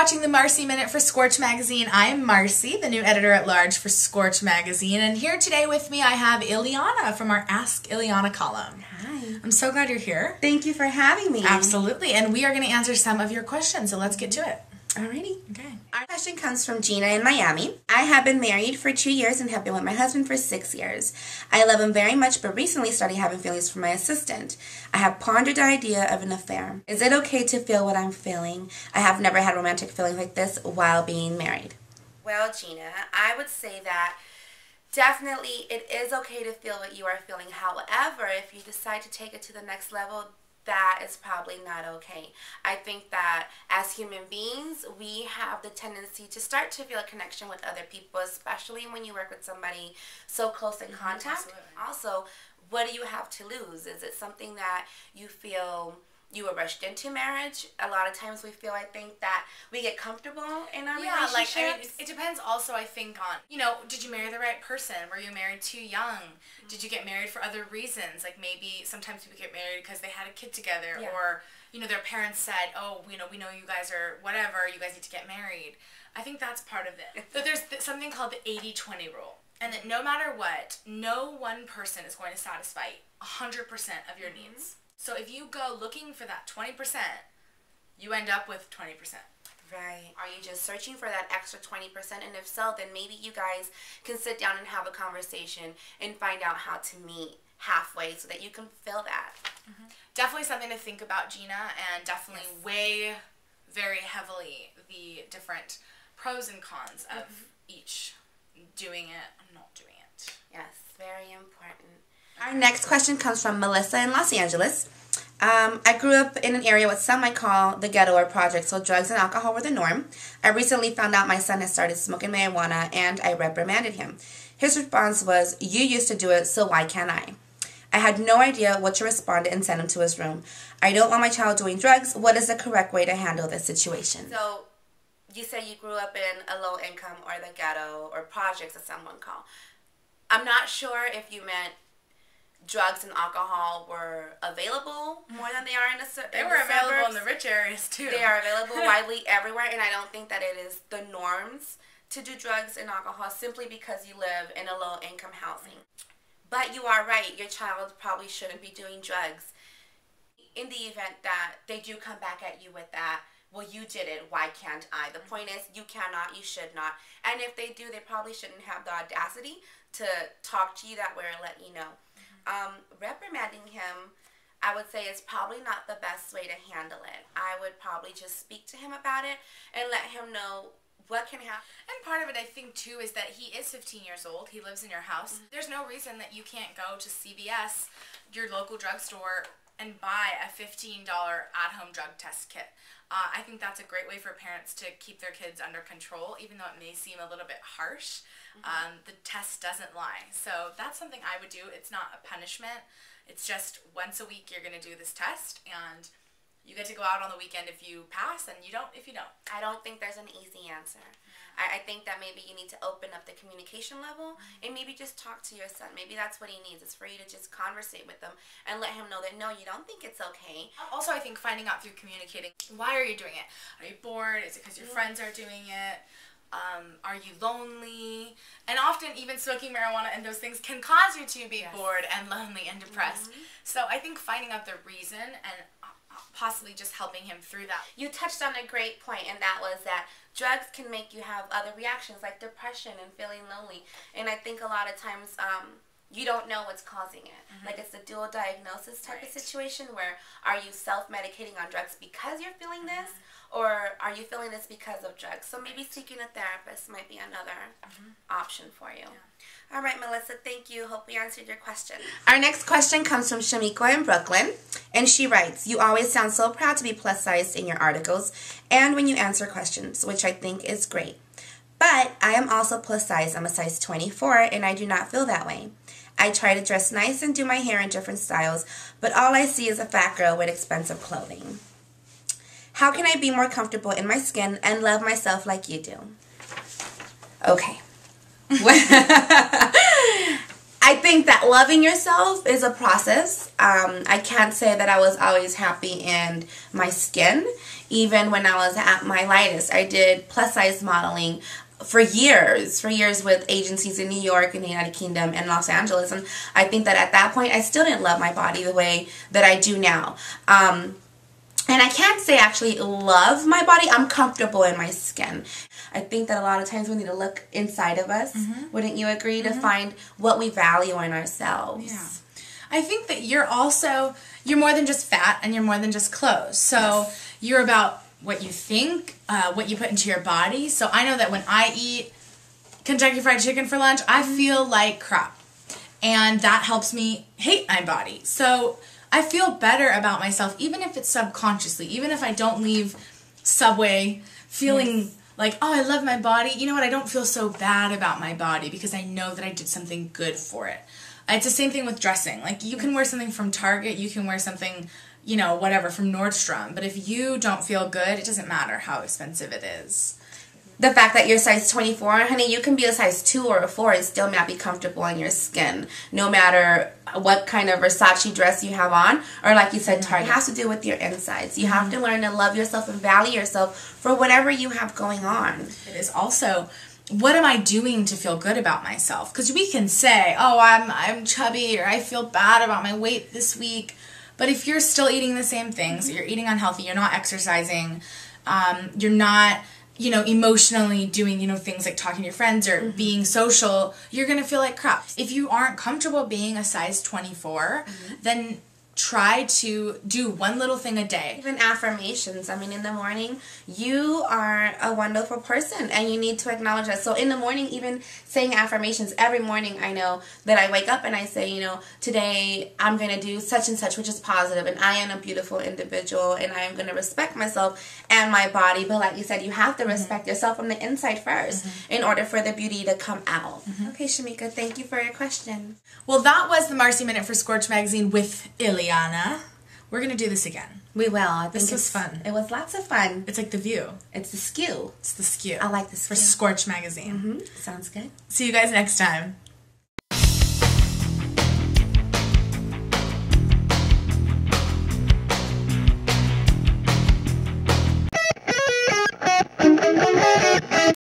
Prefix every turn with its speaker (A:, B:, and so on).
A: watching the Marcy Minute for Scorch Magazine. I am Marcy, the new editor-at-large for Scorch Magazine, and here today with me I have Illeanna from our Ask Illeanna column.
B: Hi.
A: I'm so glad you're here.
B: Thank you for having me.
A: Absolutely, and we are going to answer some of your questions, so let's get to it.
B: Alrighty.
A: Okay.
B: Our question comes from Gina in Miami. I have been married for 2 years and have been with my husband for 6 years. I love him very much, but recently started having feelings for my assistant. I have pondered the idea of an affair. Is it okay to feel what I'm feeling? I have never had romantic feelings like this while being married. Well, Gina, I would say that definitely it is okay to feel what you are feeling. However, if you decide to take it to the next level, that is probably not okay. I think that as human beings, we have the tendency to start to feel a connection with other people, especially when you work with somebody so close in contact. Also, what do you have to lose? Is it something that you feel you were rushed into marriage? A lot of times we feel, I think, that we get comfortable in our relationships.
A: Yeah, like, it depends also, I think, on, did you marry the right person? Were you married too young? Did you get married for other reasons? Like, maybe sometimes people get married because they had a kid together, or, their parents said, oh, we know you guys are whatever, you guys need to get married. I think that's part of it. So there's something called the 80-20 rule, and that no matter what, no one person is going to satisfy 100% of your needs. So if you go looking for that 20%, you end up with 20%.
B: Right. Are you just searching for that extra 20%? And if so, then maybe you guys can sit down and have a conversation and find out how to meet halfway so that you can fill that.
A: Definitely something to think about, Gina, and definitely weigh very heavily the different pros and cons of each, doing it and not doing it.
B: Yes, very important. Our next question comes from Melissa in Los Angeles. I grew up in an area what some might call the ghetto or project, so drugs and alcohol were the norm. I recently found out my son has started smoking marijuana, and I reprimanded him. His response was, "You used to do it, so why can't I?" I had no idea what to respond and sent him to his room. I don't want my child doing drugs. What is the correct way to handle this situation? So, you say you grew up in a low income or the ghetto or projects, as someone call. I'm not sure if you meant drugs and alcohol were available more than they are in the suburbs.
A: They were available in the rich areas too.
B: They are available widely everywhere, and I don't think that it is the norms to do drugs and alcohol simply because you live in a low-income housing. But you are right, your child probably shouldn't be doing drugs. In the event that they do come back at you with that, well, you did it, why can't I? The point is, you cannot, you should not. And if they do, they probably shouldn't have the audacity to talk to you that way or let you know. Reprimanding him, I would say, is probably not the best way to handle it. I would probably just speak to him about it and let him know what can happen.
A: And part of it, I think, too, is that he is 15 years old. He lives in your house. There's no reason that you can't go to CVS, your local drugstore, and buy a $15 at-home drug test kit. I think that's a great way for parents to keep their kids under control, even though it may seem a little bit harsh. The test doesn't lie. So that's something I would do. It's not a punishment. It's just once a week you're going to do this test, and you get to go out on the weekend if you pass, and you don't if you don't.
B: I don't think there's an easy answer. I think that maybe you need to open up the communication level and maybe just talk to your son. Maybe that's what he needs, is for you to just conversate with him and let him know that, no, you don't think it's okay.
A: Also, I think finding out through communicating, why are you doing it? Are you bored? Is it because your friends are doing it? Are you lonely? And often even smoking marijuana and those things can cause you to be bored and lonely and depressed. So I think finding out the reason and possibly just helping him through that.
B: You touched on a great point, and that was that drugs can make you have other reactions like depression and feeling lonely. And I think a lot of times you don't know what's causing it. Like, it's a dual diagnosis type of situation where, are you self-medicating on drugs because you're feeling this, or are you feeling this because of drugs? So maybe seeking a therapist might be another option for you. All right, Melissa, thank you. Hope we answered your question. Our next question comes from Shamiko in Brooklyn, and she writes, "You always sound so proud to be plus-sized in your articles and when you answer questions, which I think is great. But I am also plus-sized. I'm a size 24, and I do not feel that way. I try to dress nice and do my hair in different styles, but all I see is a fat girl with expensive clothing. How can I be more comfortable in my skin and love myself like you do?" Okay. I I think that loving yourself is a process. I can't say that I was always happy in my skin. Even when I was at my lightest, I did plus size modeling for years with agencies in New York and the United Kingdom and Los Angeles. And I think that at that point, I still didn't love my body the way that I do now. And I can't say I actually love my body. I'm comfortable in my skin. I think that a lot of times we need to look inside of us. Wouldn't you agree? To find what we value in ourselves.
A: Yeah. I think that you're more than just fat and you're more than just clothes. So you're about what you think, what you put into your body. So I know that when I eat Kentucky Fried Chicken for lunch, I feel like crap. And that helps me hate my body. So I feel better about myself, even if it's subconsciously, even if I don't leave Subway feeling like, oh, I love my body. You know what? I don't feel so bad about my body because I know that I did something good for it. It's the same thing with dressing. Like, you can wear something from Target, you can wear something, you know, whatever, from Nordstrom. But if you don't feel good, it doesn't matter how expensive it is.
B: The fact that you're size 24, honey, you can be a size 2 or a 4 and still not be comfortable in your skin. No matter what kind of Versace dress you have on, or like you said, Target. It has to do with your insides. You have to learn to love yourself and value yourself for whatever you have going on.
A: It is also, what am I doing to feel good about myself? Because we can say, oh, I'm chubby, or I feel bad about my weight this week. But if you're still eating the same things, you're eating unhealthy, you're not exercising, you're not, you know, emotionally doing, you know, things like talking to your friends or being social, you're going to feel like crap. If you aren't comfortable being a size 24, then try to do one little thing a day.
B: Even affirmations. I mean, in the morning, you are a wonderful person and you need to acknowledge that. So in the morning, even saying affirmations, every morning I know that I wake up and I say, you know, today I'm going to do such and such, which is positive, and I am a beautiful individual and I am going to respect myself and my body. But like you said, you have to respect yourself from the inside first in order for the beauty to come out. Okay, Shamika, thank you for your question.
A: Well, that was the Marcy Minute for Scorch Magazine with Illeanna. We're going to do this again.
B: We will.
A: This was fun.
B: It was lots of fun.
A: It's like The View.
B: It's the SKiew.
A: It's the SKiew.
B: I like the SKiew.
A: For Scorch Magazine.
B: Sounds good.
A: See you guys next time.